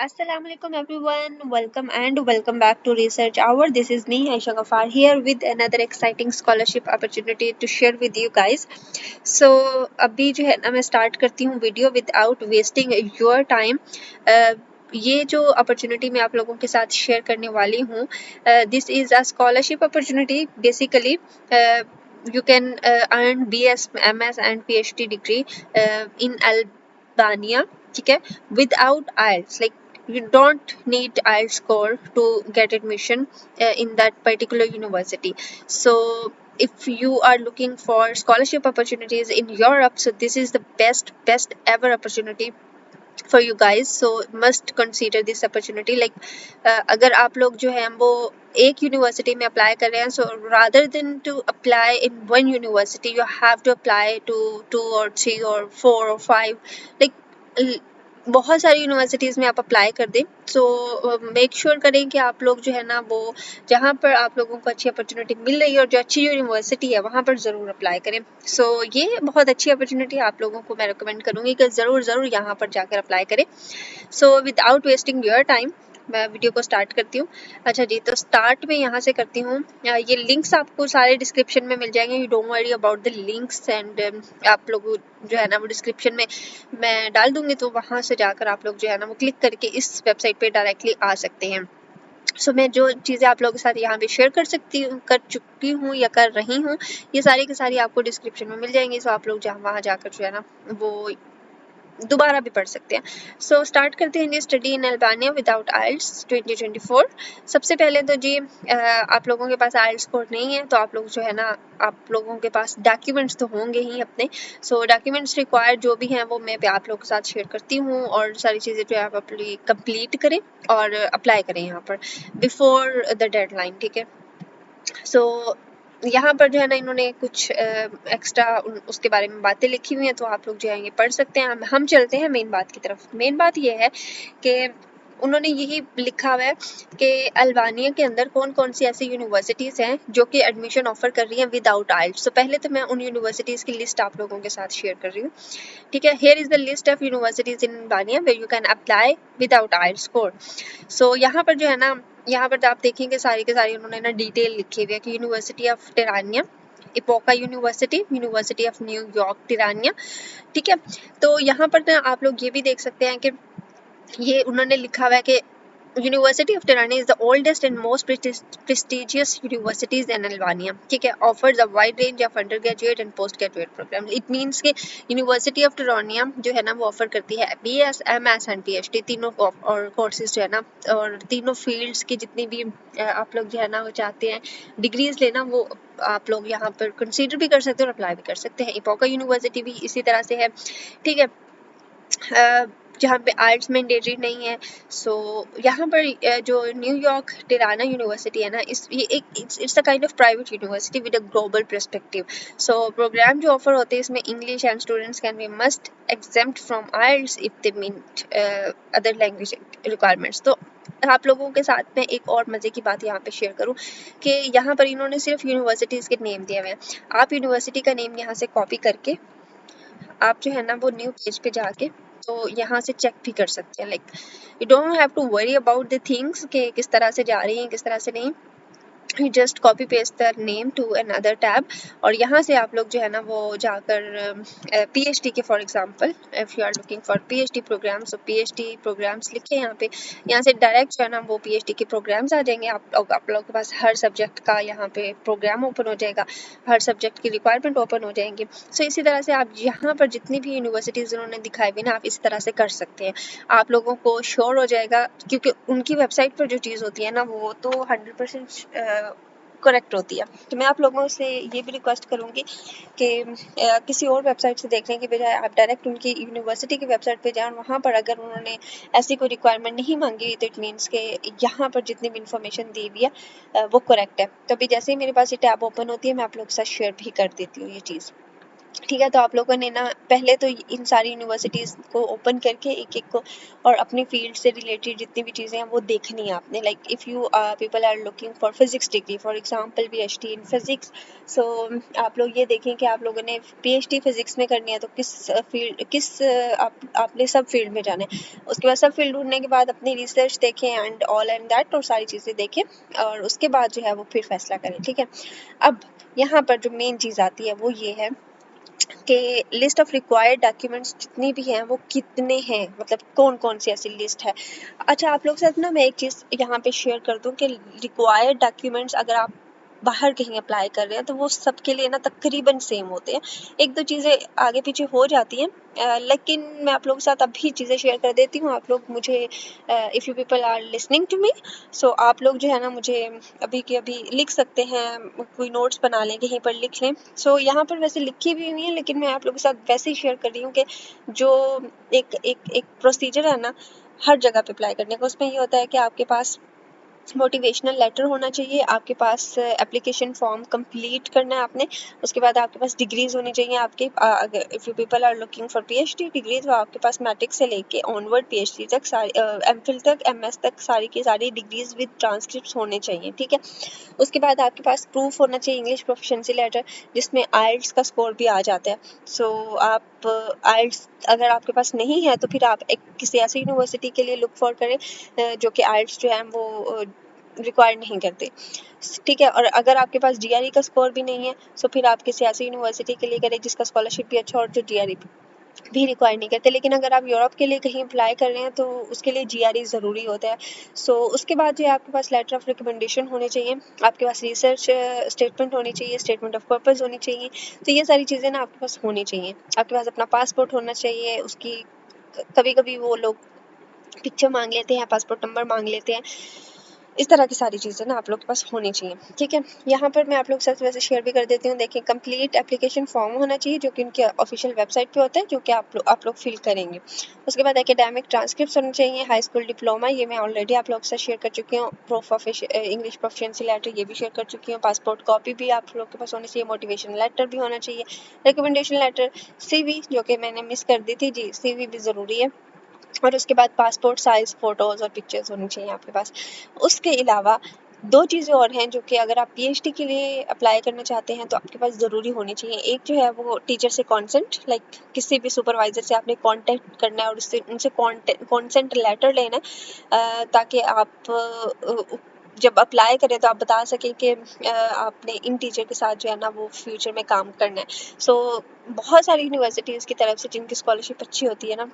Assalamualaikum everyone, welcome back to Research Hour. This is me Aisha Ghaffar here with another exciting scholarship opportunity to share with you guys. So अभी जो है ना मैं start करती हूँ video without wasting your time. ये जो opportunity मैं आप लोगों के साथ शेयर करने वाली हूँ, this is a scholarship opportunity. Basically you can earn BS, MS and PhD degree in Albania, ठीक है, without IELTS. Like you don't need IELTS score to get admission in that particular university. So if you are looking for scholarship opportunities in Europe, so this is the best ever opportunity for you guys. So must consider this opportunity. Like अगर आप लोग जो है वो एक university में apply कर रहे हैं, so rather than to apply in one university you have to apply to 2 और 3 और 4 और 5. लाइक बहुत सारी यूनिवर्सिटीज़ में आप अप्लाई कर दें. सो मेक श्योर करें कि आप लोग जो है ना वो जहाँ पर आप लोगों को अच्छी अपॉर्चुनिटी मिल रही है और जो अच्छी यूनिवर्सिटी है वहाँ पर ज़रूर अप्लाई करें. सो ये बहुत अच्छी अपॉर्चुनिटी आप लोगों को मैं रिकमेंड करूँगी कि ज़रूर यहाँ पर जाकर अप्लाई करें. So without wasting your time मैं वीडियो को स्टार्ट करती हूँ. अच्छा जी, तो स्टार्ट में यहाँ से करती हूँ. ये लिंक्स आपको सारे डिस्क्रिप्शन में मिल जाएंगे. You don't worry about the links and आप लोग जो है ना वो डिस्क्रिप्शन में मैं डाल दूँगी, तो वहाँ से जाकर आप लोग जो है ना वो क्लिक करके इस वेबसाइट पे डायरेक्टली आ सकते हैं. सो मैं जो चीज़ें आप लोगों के साथ यहाँ पे शेयर कर चुकी हूँ या कर रही हूँ, ये सारी की सारी आपको डिस्क्रिप्शन में मिल जाएंगी. सो आप लोग जहाँ वहाँ जाकर जो है ना वो दोबारा भी पढ़ सकते हैं. सो स्टार्ट करते हैं जी. स्टडी इन अल्बानिया विदाउट आइल्स 2024. सबसे पहले तो जी आप लोगों के पास आइल्स स्कोर नहीं है तो आप लोग जो है ना आप लोगों के पास डॉक्यूमेंट्स तो होंगे ही अपने. सो डॉक्यूमेंट्स रिक्वायर्ड जो भी हैं वो मैं आप लोगों के साथ शेयर करती हूँ, और सारी चीज़ें जो है आप अपनी कंप्लीट करें और अप्लाई करें यहाँ पर बिफोर द डेडलाइन. ठीक है. सो यहाँ पर जो है ना इन्होंने कुछ एक्स्ट्रा उसके बारे में बातें लिखी हुई हैं, तो आप लोग जो है ये पढ़ सकते हैं. हम चलते हैं मेन बात की तरफ. मेन बात ये है कि उन्होंने यही लिखा हुआ है कि अल्बानिया के अंदर कौन कौन सी ऐसी यूनिवर्सिटीज़ हैं जो कि एडमिशन ऑफर कर रही हैं विदाउट आइल्ट्स. तो पहले तो मैं उन यूनिवर्सिटीज़ की लिस्ट आप लोगों के साथ शेयर कर रही हूँ. ठीक है. Here is the list of universities in Albania where you can apply without IELTS score. So यहाँ पर जो है ना यहाँ पर आप देखेंगे सारी के सारी उन्होंने ना डिटेल लिखी हुई है कि university of Tirana, Epoka university, university of New York Tirana. ठीक है. तो यहाँ पर ना आप लोग ये भी देख सकते हैं कि ये उन्होंने लिखा हुआ है कि University of Tirana is the oldest and most prestigious universities in Albania. ठीक है. Offers a wide range of undergraduate and postgraduate programs. It means कि University of Tirana जो है ना वो ऑफर करती है BS, MS and PhD तीनों और कोर्सेज जो है ना, और तीनों फील्ड्स की जितनी भी आप लोग जो है ना वो चाहते हैं डिग्रीज लेना वो आप लोग यहाँ पर कंसीडर भी कर सकते हैं और अप्लाई भी कर सकते हैं. इपोका यूनिवर्सिटी भी इसी तरह से है. ठीक है. जहाँ पे आर्ट्स मैंडेटरी नहीं है. सो यहाँ पर जो न्यूयॉर्क टिराना यूनिवर्सिटी है ना, ये एक it's a kind of private university with a global perspective. So program जो ऑफर होते हैं इसमें English and students can be must exempt from IELTS if they meet other language requirements. तो आप लोगों के साथ में एक और मज़े की बात यहाँ पे शेयर करूँ कि यहाँ पर इन्होंने सिर्फ यूनिवर्सिटीज़ के नेम दिए हुए हैं. आप यूनिवर्सिटी का नेम यहाँ से कॉपी करके आप जो है ना वो न्यू पेज पे जाके तो यहाँ से चेक भी कर सकते हैं. Like you don't have to worry about the things कि किस तरह से जा रही हैं किस तरह से नहीं. you just copy paste their name to another tab, और यहाँ से आप लोग जो है ना वो जाकर PhD के for example if you are looking for PhD programs, तो PhD प्रोग्राम्स लिखे यहाँ पे. यहाँ से डायरेक्ट जो है ना वो PhD के प्रोग्राम्स आ जाएंगे. आप लोगों के पास हर सब्जेक्ट का यहाँ पे प्रोग्राम ओपन हो जाएगा, हर सब्जेक्ट की रिक्वायरमेंट ओपन हो जाएंगी. सो इसी तरह से आप यहाँ पर जितनी भी यूनिवर्सिटीज़ उन्होंने दिखाई हुई ना आप इसी तरह से कर सकते हैं. आप लोगों को श्योर हो जाएगा क्योंकि उनकी वेबसाइट पर जो चीज़ होती है ना वो तो 100% करेक्ट होती है. तो मैं आप लोगों से ये भी रिक्वेस्ट करूँगी कि किसी और वेबसाइट से देखने के बजाय आप डायरेक्ट उनकी यूनिवर्सिटी की वेबसाइट पे जाएं. वहाँ पर अगर उन्होंने ऐसी कोई रिक्वायरमेंट नहीं मांगी तो इट मीन्स कि यहाँ पर जितनी भी इंफॉर्मेशन दी हुई है वो करेक्ट है. तो अभी जैसे ही मेरे पास ये टैब ओपन होती है मैं आप लोगों के साथ शेयर भी कर देती हूँ ये चीज़. ठीक है। तो आप लोगों ने ना पहले तो इन सारी यूनिवर्सिटीज़ को ओपन करके एक एक को और अपनी फील्ड से रिलेटेड जितनी भी चीज़ें हैं वो देखनी है आपने। Like if you people are looking for physics degree for example PhD in physics, so आप लोग ये देखें कि आप लोगों ने पीएचडी फिजिक्स में करनी है तो आपने सब फील्ड में जाना है। उसके बाद सब फील्ड ढूंढने के बाद अपनी रिसर्च देखें एंड ऑल एंड दैट, और सारी चीज़ें देखें और उसके बाद जो है वो फिर फैसला करें। ठीक है। अब यहाँ पर जो मेन चीज़ आती है वो ये है कि लिस्ट ऑफ रिक्वायर्ड डॉक्यूमेंट्स जितनी भी हैं वो कितने हैं, मतलब कौन कौन सी ऐसी लिस्ट है। अच्छा, आप लोग के साथ ना मैं एक चीज़ यहाँ पे शेयर कर दूँ कि रिक्वायर्ड डॉक्यूमेंट्स अगर आप बाहर कहीं अप्लाई कर रहे हैं तो वो सबके लिए ना तकरीबन सेम होते हैं। एक दो चीज़ें आगे पीछे हो जाती हैं, लेकिन मैं आप लोगों के साथ अभी चीज़ें शेयर कर देती हूँ। आप लोग मुझे if you people are listening to me, so आप लोग जो है ना मुझे अभी के अभी लिख सकते हैं, कोई नोट्स बना लें, कहीं पर लिख लें। सो यहाँ पर वैसे लिखी भी हुई है, लेकिन मैं आप लोगों के साथ वैसे ही शेयर कर रही हूँ कि जो एक प्रोसीजर है ना हर जगह पे अप्लाई करने का, उसमें ये होता है कि आपके पास मोटिवेशनल लेटर होना चाहिए, आपके पास एप्लीकेशन फॉर्म कंप्लीट करना है आपने, उसके बाद आपके पास डिग्रीज होनी चाहिए आपके, अगर if you people are looking for PhD degree तो आपके पास मैट्रिक से लेके ऑनवर्ड पीएचडी तक सारी, एमफिल तक, एमएस तक सारी की सारी डिग्रीज विद ट्रांसक्रिप्ट होने चाहिए। ठीक है। उसके बाद आपके पास प्रूफ होना चाहिए इंग्लिश प्रोफिशिएंसी लेटर, जिसमें आइल्स का स्कोर भी आ जाता है। सो आप आइल्स अगर आपके पास नहीं है तो फिर आप एक किसी ऐसी यूनिवर्सिटी के लिए लुक फॉर करें जो कि आइल्स जो है वो रिक्वायर नहीं करते। ठीक है। और अगर आपके पास जीआरई का स्कोर भी नहीं है तो फिर आप किसी ऐसी यूनिवर्सिटी के लिए करें जिसका स्कॉलरशिप भी अच्छा और जो जीआरई भी रिक्वायर नहीं करते। लेकिन अगर आप यूरोप के लिए कहीं अप्लाई कर रहे हैं तो उसके लिए जीआरई ज़रूरी होता है। सो उसके बाद जो है आपके पास लेटर ऑफ रिकमेंडेशन होने चाहिए, आपके पास रिसर्च स्टेटमेंट होनी चाहिए, स्टेटमेंट ऑफ पर्पस होनी चाहिए। तो ये सारी चीज़ें ना आपके पास होनी चाहिए। आपके पास अपना पासपोर्ट होना चाहिए, उसकी कभी कभी वो लोग पिक्चर मांग लेते हैं, पासपोर्ट नंबर मांग लेते हैं। इस तरह की सारी चीज़ें ना आप लोग के पास होनी चाहिए। ठीक है। यहाँ पर मैं आप लोग के साथ वैसे शेयर भी कर देती हूँ। देखिए, कंप्लीट एप्लीकेशन फॉर्म होना चाहिए जो कि उनके ऑफिशियल वेबसाइट पे होता है, जो कि आप लोग फिल करेंगे। उसके बाद एकेडमिक ट्रांसक्रिप्ट होने चाहिए, हाई स्कूल डिप्लोमा, ये मैं ऑलरेडी आप लोग के साथ शेयर कर चुकी हूँ। Proof of English proficiency letter, ये भी शेयर कर चुकी हूँ। पासपोर्ट कॉपी भी आप लोग के पास होनी चाहिए, मोटिवेशन लेटर भी होना चाहिए, रिकमेंडेशन लेटर, सीवी जो कि मैंने मिस कर दी थी जी, सीवी भी ज़रूरी है। और उसके बाद पासपोर्ट साइज फ़ोटोज़ और पिक्चर्स होनी चाहिए आपके पास। उसके अलावा दो चीज़ें और हैं जो कि अगर आप पीएचडी के लिए अप्लाई करना चाहते हैं तो आपके पास ज़रूरी होनी चाहिए। एक जो है वो टीचर से कॉन्सेंट, लाइक किसी भी सुपरवाइज़र से आपने कॉन्टैक्ट करना है और उससे उनसे कॉन्सेंट लेटर लेना है, ताकि आप जब अप्लाई करें तो आप बता सकें कि आपने इन टीचर के साथ जो है ना वो फ्यूचर में काम करना है। सो बहुत सारी यूनिवर्सिटीज़ की तरफ से जिनकी स्कॉलरशिप अच्छी होती है ना,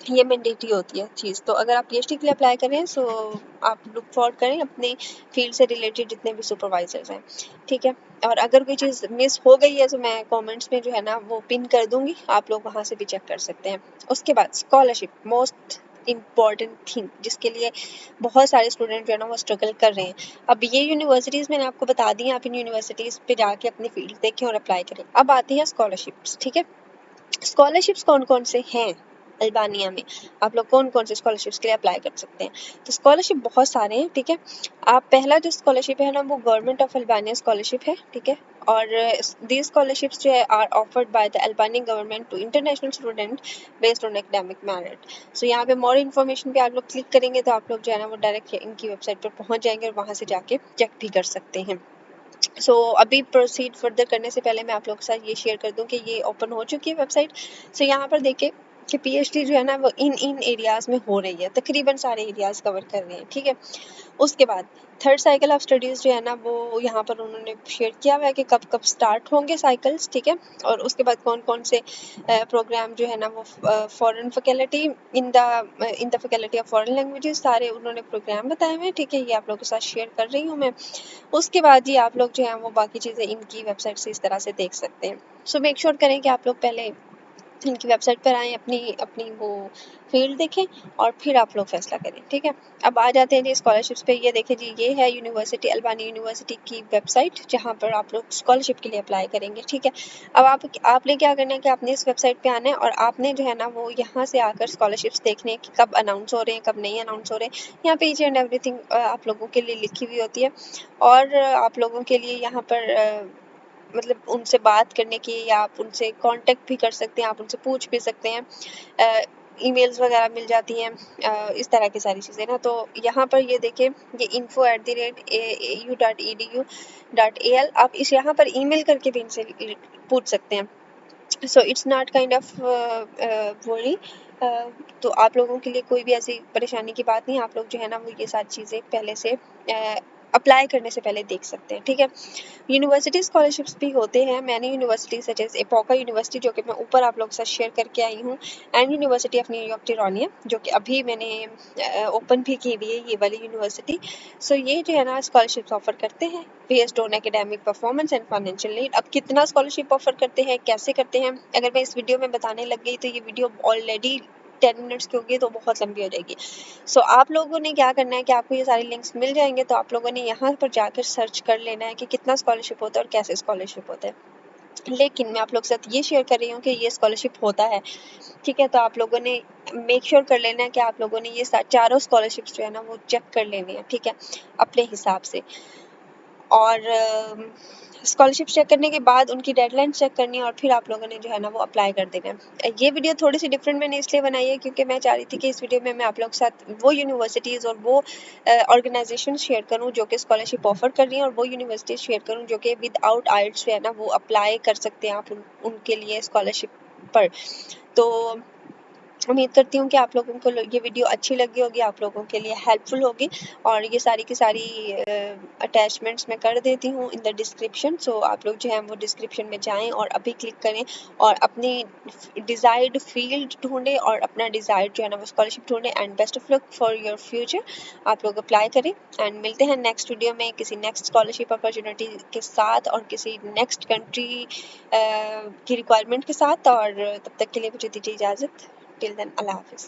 ये मैंडेटरी होती है चीज़। तो अगर आप पीएचडी के लिए अप्लाई कर रहे हैं सो आप लुक फॉरवर्ड करें अपने फील्ड से रिलेटेड जितने भी सुपरवाइजर्स हैं। ठीक है। और अगर कोई चीज़ मिस हो गई है तो मैं कमेंट्स में जो है ना वो पिन कर दूंगी, आप लोग वहाँ से भी चेक कर सकते हैं। उसके बाद स्कॉलरशिप, मोस्ट इम्पॉर्टेंट थिंग जिसके लिए बहुत सारे स्टूडेंट जो है ना वो स्ट्रगल कर रहे हैं। अब ये यूनिवर्सिटीज़ मैंने आपको बता दी हैं, आप इन यूनिवर्सिटीज़ पे जाके अपनी फील्ड देखें और अप्लाई करें। अब आती है स्कॉलरशिप्स। ठीक है। स्कॉलरशिप्स कौन कौन से हैं अल्बानिया में, आप लोग कौन कौन से स्कॉलरशिप्स के लिए अप्लाई कर सकते हैं। तो स्कॉलरशिप बहुत सारे हैं। ठीक है। आप पहला जो स्कॉलरशिप है ना वो गवर्नमेंट ऑफ अल्बानिया स्कॉलरशिप है। ठीक है। और दीज स्कॉलरशिप्स जो है are offered by the Albanian government to international student based on academic merit. So यहाँ पे मोर इन्फॉर्मेशन पे आप लोग क्लिक करेंगे तो आप लोग जो है ना वो डायरेक्ट इनकी वेबसाइट पर पहुँच जाएंगे और वहाँ से जाके चेक भी कर सकते हैं। सो अभी प्रोसीड फर्दर करने से पहले मैं आप लोगों के साथ ये शेयर कर दूं कि ये ओपन हो चुकी है वेबसाइट। सो यहाँ पर देखिए कि पीएचडी जो है ना वो इन इन एरियाज़ में हो रही है, तकरीबन सारे एरियाज़ कवर कर रहे हैं। ठीक है। उसके बाद थर्ड साइकिल ऑफ स्टडीज़ जो है ना वो यहाँ पर उन्होंने शेयर किया हुआ है कि कब कब स्टार्ट होंगे साइकिल्स। ठीक है। और उसके बाद कौन कौन से प्रोग्राम जो है ना वो foreign faculty in the faculty of foreign languages, सारे उन्होंने प्रोग्राम बताए हुए हैं। ठीक है। ये आप लोगों के साथ शेयर कर रही हूँ मैं। उसके बाद ही आप लोग जो हैं वो बाकी चीज़ें इनकी वेबसाइट से इस तरह से देख सकते हैं। सो मेक श्योर करें कि आप लोग पहले इनकी वेबसाइट पर आएँ, अपनी अपनी वो फील्ड देखें और फिर आप लोग फैसला करें। ठीक है। अब आ जाते हैं जी स्कॉलरशिप्स पे। ये देखें जी, ये है यूनिवर्सिटी, अल्बानी यूनिवर्सिटी की वेबसाइट जहाँ पर आप लोग स्कॉलरशिप के लिए अप्लाई करेंगे। ठीक है। अब आपने क्या करना है कि आपने इस वेबसाइट पे आना है और आपने जो है ना वो यहाँ से आकर स्कॉलरशिप्स देखने कि कब अनाउंस हो रहे हैं, कब नहीं अनाउंस हो रहे हैं। यहाँ पे ईच एंड एवरीथिंग आप लोगों के लिए लिखी हुई होती है और आप लोगों के लिए यहाँ पर मतलब उनसे बात करने की, या आप उनसे कांटेक्ट भी कर सकते हैं, आप उनसे पूछ भी सकते हैं, ईमेल्स वगैरह मिल जाती हैं, इस तरह की सारी चीज़ें ना। तो यहाँ पर ये देखिए, ये info@au.edu.al, आप इस यहाँ पर ईमेल करके भी इनसे पूछ सकते हैं। So it's not kind of worry. तो आप लोगों के लिए कोई भी ऐसी परेशानी की बात नहीं है, आप लोग जो है ना वो ये सारी चीज़ें पहले से अप्लाई करने से पहले देख सकते हैं, ठीक है। यूनिवर्सिटी स्कॉलरशिप्स भी होते हैं, मैंने यूनिवर्सिटी सच एज एपोका यूनिवर्सिटी, जो कि मैं ऊपर आप लोगों के साथ शेयर करके आई हूँ, एंड यूनिवर्सिटी ऑफ न्यूयॉर्क टिरोनिया, जो कि अभी मैंने ओपन भी की हुई है, ये वाली यूनिवर्सिटी। सो ये जो है ना स्कॉलरशिप्स ऑफर करते हैं based on academic performance and financial need. अब कितना स्कॉलरशिप ऑफर करते हैं, कैसे करते हैं, अगर मैं इस वीडियो में बताने लग गई तो ये वीडियो ऑलरेडी 10 मिनट्स की होगी, तो बहुत लंबी हो जाएगी। सो आप लोगों ने क्या करना है कि आपको ये सारे लिंक्स मिल जाएंगे, तो आप लोगों ने यहाँ पर जाकर सर्च कर लेना है कि कितना स्कॉलरशिप होता है और कैसे स्कॉलरशिप होता है। लेकिन मैं आप लोग के साथ ये शेयर कर रही हूँ कि ये स्कॉलरशिप होता है, ठीक है। तो आप लोगों ने मेक श्योर कर लेना है कि आप लोगों ने ये चारों स्कॉलरशिप्स जो है ना वो चेक कर लेनी है, ठीक है, अपने हिसाब से। और स्कॉलरशिप चेक करने के बाद उनकी डेडलाइन चेक करनी है, और फिर आप लोगों ने जो है ना वो अप्लाई कर देना है। ये वीडियो थोड़ी सी डिफरेंट मैंने इसलिए बनाई है क्योंकि मैं चाह रही थी कि इस वीडियो में मैं आप लोग के साथ वो यूनिवर्सिटीज़ और वो ऑर्गेनाइजेशन शेयर करूं जो कि स्कॉलरशिप ऑफर कर रही हैं, और वो यूनिवर्सिटीज़ शेयर करूं जो कि विदाउट आइल्स जो है ना वो अप्लाई कर सकते हैं आप उनके लिए स्कॉलरशिप पर। तो उम्मीद करती हूँ कि आप लोगों को ये वीडियो अच्छी लगी होगी, आप लोगों के लिए हेल्पफुल होगी। और ये सारी की सारी अटैचमेंट्स मैं कर देती हूँ इन द डिस्क्रिप्शन। सो आप लोग जो है वो डिस्क्रिप्शन में जाएं और अभी क्लिक करें और अपनी डिज़ायर्ड फील्ड ढूंढें और अपना डिज़ायर्ड जो है ना वो स्कॉलरशिप ढूंढें। And best of luck for your future. आप लोग अप्लाई करें, एंड मिलते हैं नेक्स्ट वीडियो में किसी नेक्स्ट स्कॉलरशिप अपॉर्चुनिटी के साथ और किसी नेक्स्ट कंट्री की रिक्वायरमेंट के साथ। और तब तक के लिए मुझे दीजिए इजाज़त। टिल देन, अल्लाह हाफिज़।